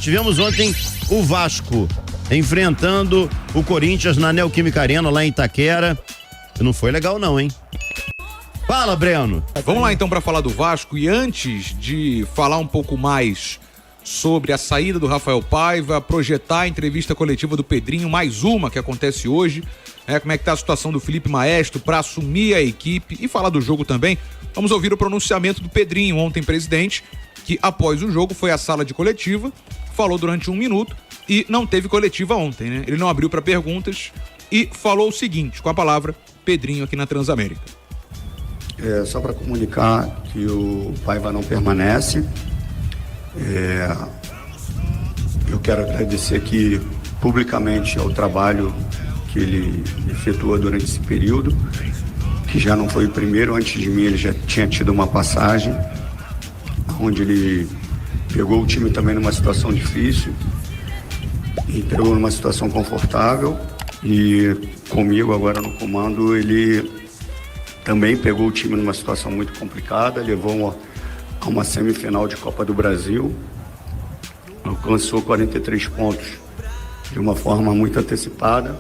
Tivemos ontem o Vasco enfrentando o Corinthians na Neoquímica Arena, lá em Itaquera. Não foi legal não, hein? Fala, Breno. Vamos lá então para falar do Vasco, e antes de falar um pouco mais sobre a saída do Rafael Paiva, projetar a entrevista coletiva do Pedrinho, mais uma que acontece hoje, como é que tá a situação do Felipe Maestro para assumir a equipe e falar do jogo também, vamos ouvir o pronunciamento do Pedrinho, ontem presidente, que após o jogo foi à sala de coletiva, falou durante 1 minuto e não teve coletiva ontem, né? Ele não abriu para perguntas e falou o seguinte, com a palavra, Pedrinho aqui na Transamérica. Só para comunicar que o Paiva não permanece. Eu quero agradecer aqui publicamente ao trabalho que ele efetuou durante esse período, que já não foi o primeiro. Antes de mim ele já tinha tido uma passagem onde ele pegou o time também numa situação difícil e pegou numa situação confortável, e comigo agora no comando ele também pegou o time numa situação muito complicada, levou a uma semifinal de Copa do Brasil, alcançou 43 pontos de uma forma muito antecipada,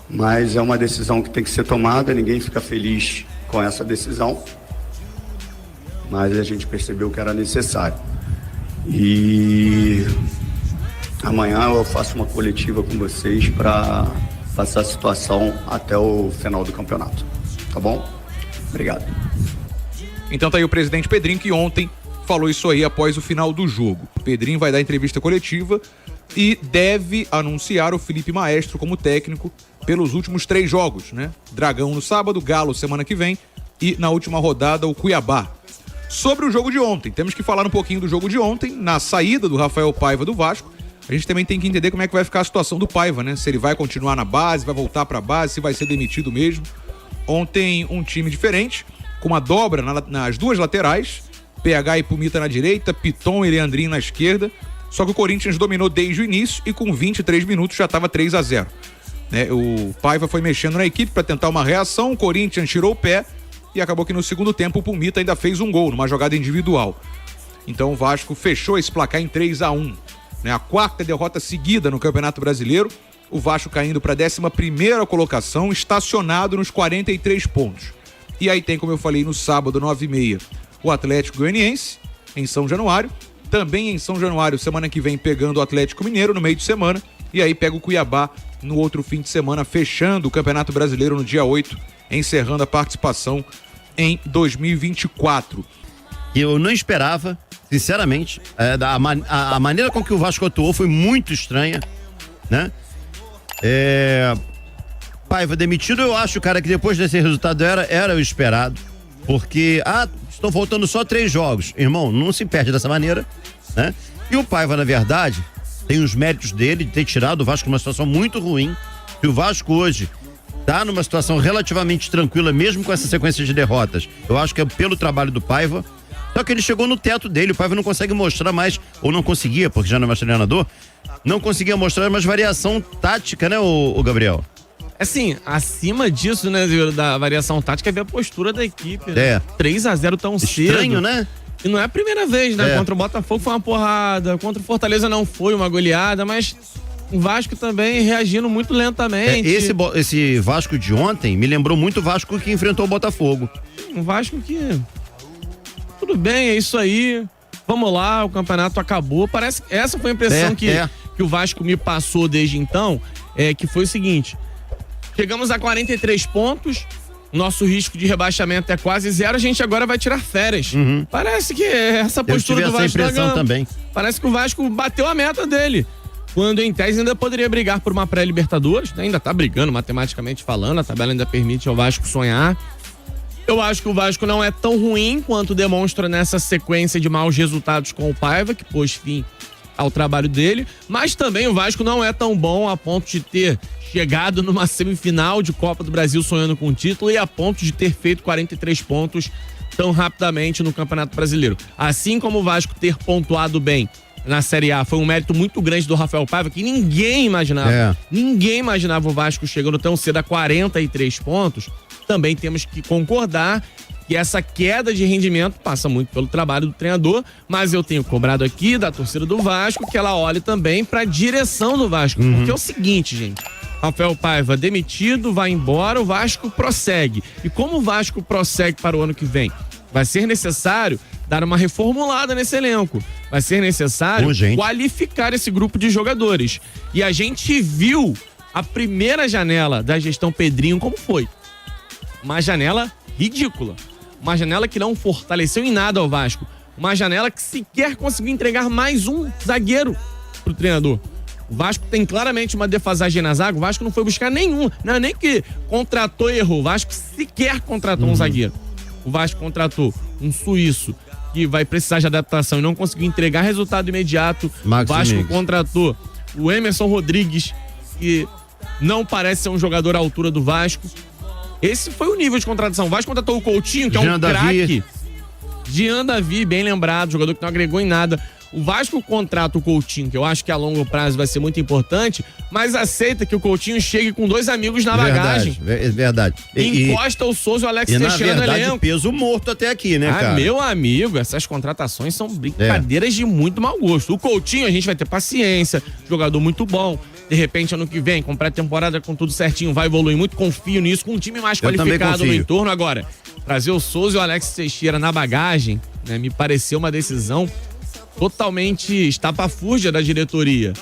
mas é uma decisão que tem que ser tomada, ninguém fica feliz com essa decisão, mas a gente percebeu que era necessário. E amanhã eu faço uma coletiva com vocês para passar a situação até o final do campeonato, tá bom? Obrigado. Então tá aí o presidente Pedrinho, que ontem falou isso aí após o final do jogo. O Pedrinho vai dar entrevista coletiva e deve anunciar o Felipe Maestro como técnico pelos últimos 3 jogos, né? Dragão no sábado, Galo semana que vem e na última rodada o Cuiabá. Sobre o jogo de ontem, temos que falar um pouquinho do jogo de ontem, na saída do Rafael Paiva do Vasco. A gente também tem que entender como é que vai ficar a situação do Paiva, né? Se ele vai continuar na base, vai voltar pra base, se vai ser demitido mesmo. Ontem um time diferente, com uma dobra nas duas laterais, PH e Pumita na direita, Piton e Leandrinho na esquerda, só que o Corinthians dominou desde o início e com 23 minutos já estava 3-0. O Paiva foi mexendo na equipe para tentar uma reação, o Corinthians tirou o pé e acabou que no segundo tempo o Pumita ainda fez um gol, numa jogada individual. Então o Vasco fechou esse placar em 3-1. A 4ª derrota seguida no Campeonato Brasileiro, o Vasco caindo para a 11ª colocação, estacionado nos 43 pontos. E aí tem, como eu falei, no sábado, 9h30, o Atlético Goianiense, em São Januário. Também em São Januário, semana que vem, pegando o Atlético Mineiro no meio de semana. E aí pega o Cuiabá no outro fim de semana, fechando o Campeonato Brasileiro no dia 8, encerrando a participação em 2024. Eu não esperava, sinceramente, a maneira com que o Vasco atuou foi muito estranha, né? Paiva demitido, eu acho, cara, que depois desse resultado era o esperado, porque, estão faltando só 3 jogos. Irmão, não se perde dessa maneira, né? E o Paiva, na verdade, tem os méritos dele de ter tirado o Vasco numa situação muito ruim, e o Vasco hoje tá numa situação relativamente tranquila, mesmo com essa sequência de derrotas. Eu acho que é pelo trabalho do Paiva, só que ele chegou no teto dele, o Paiva não consegue mostrar mais, ou não conseguia, porque já não é mais treinador, não conseguia mostrar mais variação tática, né, o Gabriel? Assim, acima disso, né, da variação tática, é ver a postura da equipe, né? 3-0 tão cedo. Estranho, né? E não é a primeira vez, né? Contra o Botafogo foi uma porrada, contra o Fortaleza não foi uma goleada, mas o Vasco também reagindo muito lentamente. Esse Vasco de ontem me lembrou muito o Vasco que enfrentou o Botafogo. Um Vasco que... Tudo bem, é isso aí. Vamos lá, o campeonato acabou. Parece que essa foi a impressão que o Vasco me passou desde então, que foi o seguinte: chegamos a 43 pontos, nosso risco de rebaixamento é quase 0, a gente agora vai tirar férias. Parece que essa postura do Vasco também. Parece que o Vasco bateu a meta dele. Quando em tese ainda poderia brigar por uma pré-Libertadores, né? Ainda tá brigando matematicamente falando, a tabela ainda permite ao Vasco sonhar. Eu acho que o Vasco não é tão ruim quanto demonstra nessa sequência de maus resultados com o Paiva, que pôs fim ao trabalho dele, mas também o Vasco não é tão bom a ponto de ter chegado numa semifinal de Copa do Brasil sonhando com o título e a ponto de ter feito 43 pontos tão rapidamente no Campeonato Brasileiro. Assim como o Vasco ter pontuado bem na Série A foi um mérito muito grande do Rafael Paiva, que ninguém imaginava. Ninguém imaginava o Vasco chegando tão cedo a 43 pontos. Também temos que concordar que essa queda de rendimento passa muito pelo trabalho do treinador, mas eu tenho cobrado aqui da torcida do Vasco que ela olhe também para a direção do Vasco, porque é o seguinte, gente, Rafael Paiva demitido, vai embora, o Vasco prossegue. E como o Vasco prossegue para o ano que vem? Vai ser necessário dar uma reformulada nesse elenco. Vai ser necessário qualificar esse grupo de jogadores. E a gente viu a primeira janela da gestão Pedrinho como foi. Uma janela ridícula. Uma janela que não fortaleceu em nada ao Vasco. Uma janela que sequer conseguiu entregar mais um zagueiro pro treinador. O Vasco tem claramente uma defasagem na zaga. O Vasco não foi buscar nenhum. Não é nem que contratou e errou. O Vasco sequer contratou um zagueiro. O Vasco contratou um suíço que vai precisar de adaptação e não conseguiu entregar resultado imediato. O Vasco contratou o Emerson Rodrigues, que não parece ser um jogador à altura do Vasco. Esse foi o nível de contratação. O Vasco contratou o Coutinho, que é um craque. Jean Davi, bem lembrado, jogador que não agregou em nada. O Vasco contrata o Coutinho, que eu acho que a longo prazo vai ser muito importante, mas aceita que o Coutinho chegue com 2 amigos na bagagem. Verdade. Encosta o Souza e o Alex Teixeira no elenco. Peso morto até aqui, né, cara? Meu amigo, essas contratações são brincadeiras de muito mau gosto. O Coutinho, a gente vai ter paciência, jogador muito bom. De repente, ano que vem, com pré-temporada, com tudo certinho, vai evoluir muito. Confio nisso, com um time mais qualificado no entorno. Agora, trazer o Souza e o Alex Teixeira na bagagem, né, me pareceu uma decisão totalmente estapafúrdia da diretoria.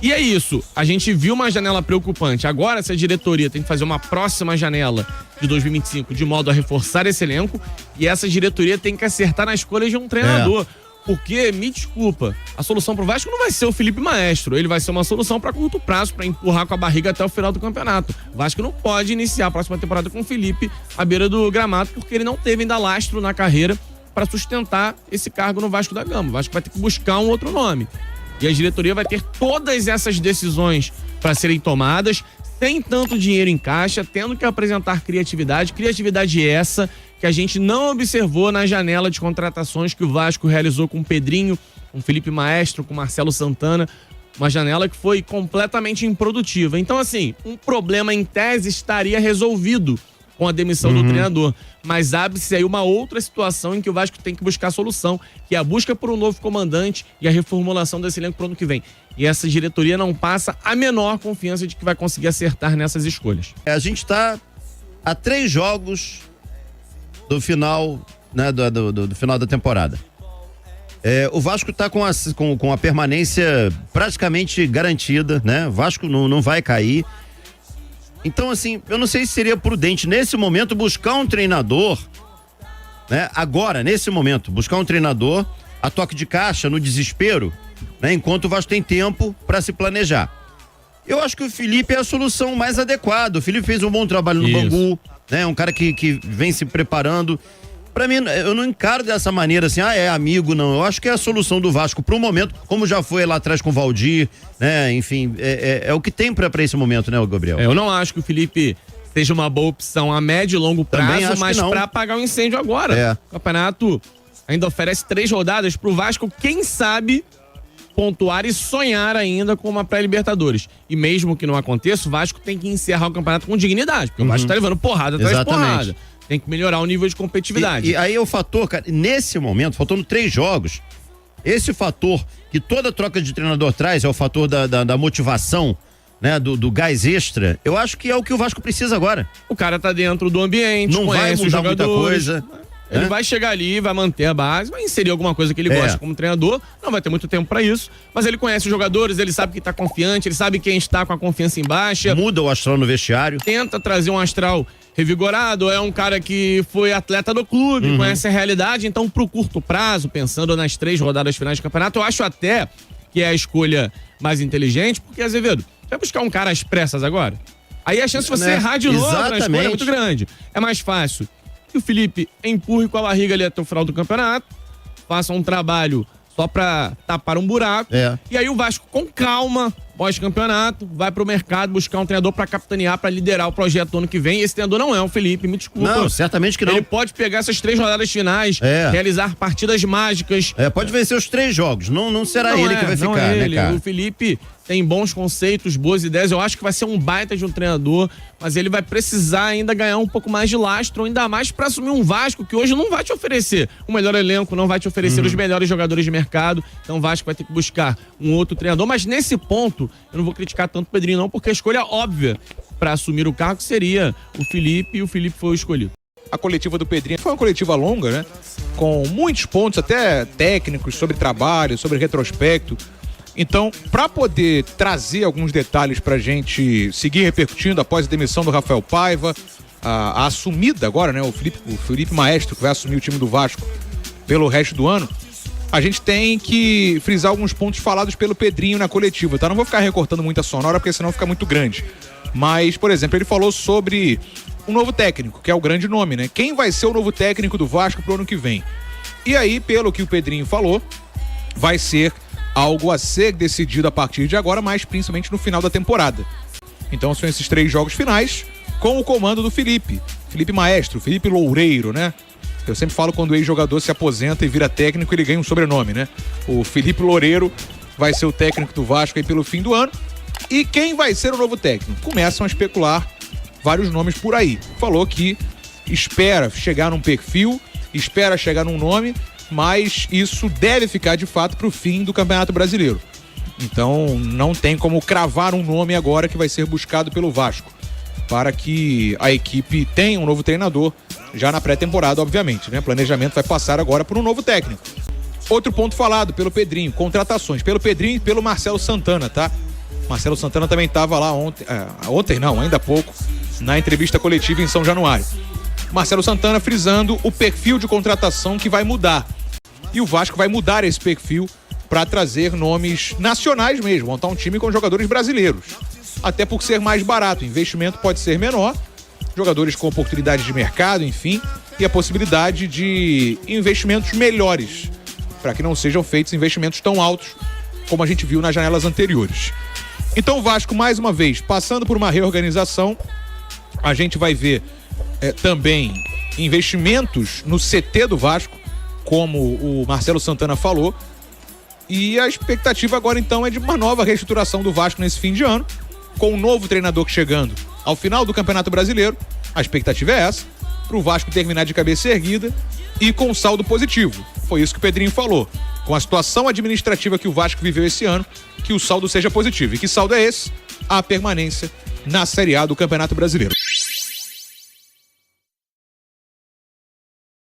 E é isso, a gente viu uma janela preocupante. Agora, essa diretoria tem que fazer uma próxima janela de 2025 de modo a reforçar esse elenco, e essa diretoria tem que acertar na escolha de um treinador. Porque, me desculpa, a solução pro Vasco não vai ser o Felipe Maestro, ele vai ser uma solução para curto prazo, para empurrar com a barriga até o final do campeonato. O Vasco não pode iniciar a próxima temporada com o Felipe à beira do gramado, porque ele não teve ainda lastro na carreira para sustentar esse cargo no Vasco da Gama. O Vasco vai ter que buscar um outro nome. E a diretoria vai ter todas essas decisões para serem tomadas, sem tanto dinheiro em caixa, tendo que apresentar criatividade. Criatividade essa que a gente não observou na janela de contratações que o Vasco realizou com o Pedrinho, com o Felipe Maestro, com o Marcelo Santana. Uma janela que foi completamente improdutiva. Então, assim, um problema em tese estaria resolvido com a demissão do treinador. Mas abre-se aí uma outra situação em que o Vasco tem que buscar solução, que é a busca por um novo comandante e a reformulação desse elenco para o ano que vem. E essa diretoria não passa a menor confiança de que vai conseguir acertar nessas escolhas. A gente está a 3 jogos do final, né, do final da temporada. O Vasco está com a permanência praticamente garantida, né? O Vasco não vai cair. Então, assim, eu não sei se seria prudente, nesse momento, buscar um treinador, né? Agora, nesse momento, buscar um treinador a toque de caixa, no desespero, né? Enquanto o Vasco tem tempo para se planejar. Eu acho que o Felipe é a solução mais adequada. O Felipe fez um bom trabalho no Bangu, né? Um cara que vem se preparando. Pra mim, eu não encaro dessa maneira assim, é amigo, não. Eu acho que é a solução do Vasco pro momento, como já foi lá atrás com o Valdir, né? Enfim, é o que tem pra esse momento, né, Gabriel? Eu não acho que o Felipe seja uma boa opção a médio e longo prazo, mas pra apagar o incêndio agora. O campeonato ainda oferece 3 rodadas pro Vasco, quem sabe pontuar e sonhar ainda com uma pré-Libertadores. E mesmo que não aconteça, o Vasco tem que encerrar o campeonato com dignidade, porque o Vasco tá levando porrada atrás de porrada. Tem que melhorar o nível de competitividade. E aí o fator, cara, nesse momento, faltando 3 jogos, esse fator que toda troca de treinador traz é o fator da motivação, né, do gás extra. Eu acho que é o que o Vasco precisa agora. O cara tá dentro do ambiente, não vai mudar muita coisa. Ele vai chegar ali, vai manter a base, vai inserir alguma coisa que ele gosta como treinador, não vai ter muito tempo pra isso, mas ele conhece os jogadores, ele sabe que tá confiante, ele sabe quem está com a confiança em baixa. Muda o astral no vestiário. Tenta trazer um astral revigorado, é um cara que foi atleta do clube, conhece a realidade, então pro curto prazo, pensando nas 3 rodadas finais do campeonato, eu acho até que é a escolha mais inteligente, porque, Azevedo, vai buscar um cara às pressas agora? Aí a chance de você errar de novo na escolha é muito grande. É mais fácil que o Felipe empurre com a barriga ali até o final do campeonato, faça um trabalho só pra tapar um buraco, e aí o Vasco, com calma, pós-campeonato, vai pro mercado buscar um treinador pra capitanear, pra liderar o projeto do ano que vem. Esse treinador não é o Felipe, me desculpa. Não, certamente que não. Ele pode pegar essas 3 rodadas finais, realizar partidas mágicas. Pode vencer os 3 jogos, não será ele que vai ficar, né, cara? O Felipe tem bons conceitos, boas ideias. Eu acho que vai ser um baita de um treinador, mas ele vai precisar ainda ganhar um pouco mais de lastro, ainda mais para assumir um Vasco que hoje não vai te oferecer o melhor elenco, não vai te oferecer os melhores jogadores de mercado. Então o Vasco vai ter que buscar um outro treinador. Mas nesse ponto, eu não vou criticar tanto o Pedrinho não, porque a escolha óbvia para assumir o cargo seria o Felipe, e o Felipe foi o escolhido. A coletiva do Pedrinho foi uma coletiva longa, né? Com muitos pontos, até técnicos, sobre trabalho, sobre retrospecto. Então, para poder trazer alguns detalhes pra gente seguir repercutindo após a demissão do Rafael Paiva, a assumida agora, né? O Felipe Maestro, que vai assumir o time do Vasco pelo resto do ano, a gente tem que frisar alguns pontos falados pelo Pedrinho na coletiva, tá? Não vou ficar recortando muita sonora, porque senão fica muito grande. Mas, por exemplo, ele falou sobre um novo técnico, que é o grande nome, né? Quem vai ser o novo técnico do Vasco pro ano que vem? E aí, pelo que o Pedrinho falou, vai ser algo a ser decidido a partir de agora, mas principalmente no final da temporada. Então são esses 3 jogos finais com o comando do Felipe Maestro, Felipe Loureiro, né? Eu sempre falo quando o ex-jogador se aposenta e vira técnico, ele ganha um sobrenome, né? O Felipe Loureiro vai ser o técnico do Vasco aí pelo fim do ano. E quem vai ser o novo técnico? Começam a especular vários nomes por aí. Falou que espera chegar num perfil, espera chegar num nome, mas isso deve ficar de fato para o fim do Campeonato Brasileiro. Então não tem como cravar um nome agora que vai ser buscado pelo Vasco, para que a equipe tenha um novo treinador já na pré-temporada, obviamente, né? O planejamento vai passar agora por um novo técnico. Outro ponto falado pelo Pedrinho, contratações pelo Pedrinho e pelo Marcelo Santana, tá? Marcelo Santana também estava lá ainda há pouco, na entrevista coletiva em São Januário. Marcelo Santana frisando o perfil de contratação que vai mudar. E o Vasco vai mudar esse perfil para trazer nomes nacionais mesmo, montar um time com jogadores brasileiros. Até por ser mais barato, o investimento pode ser menor, jogadores com oportunidade de mercado, enfim, e a possibilidade de investimentos melhores, para que não sejam feitos investimentos tão altos como a gente viu nas janelas anteriores. Então o Vasco, mais uma vez, passando por uma reorganização, a gente vai ver também investimentos no CT do Vasco, como o Marcelo Santana falou, e a expectativa agora então é de uma nova reestruturação do Vasco nesse fim de ano, com um novo treinador chegando ao final do Campeonato Brasileiro. A expectativa é essa, para o Vasco terminar de cabeça erguida e com um saldo positivo. Foi isso que o Pedrinho falou. Com a situação administrativa que o Vasco viveu esse ano, que o saldo seja positivo. E que saldo é esse? A permanência na Série A do Campeonato Brasileiro.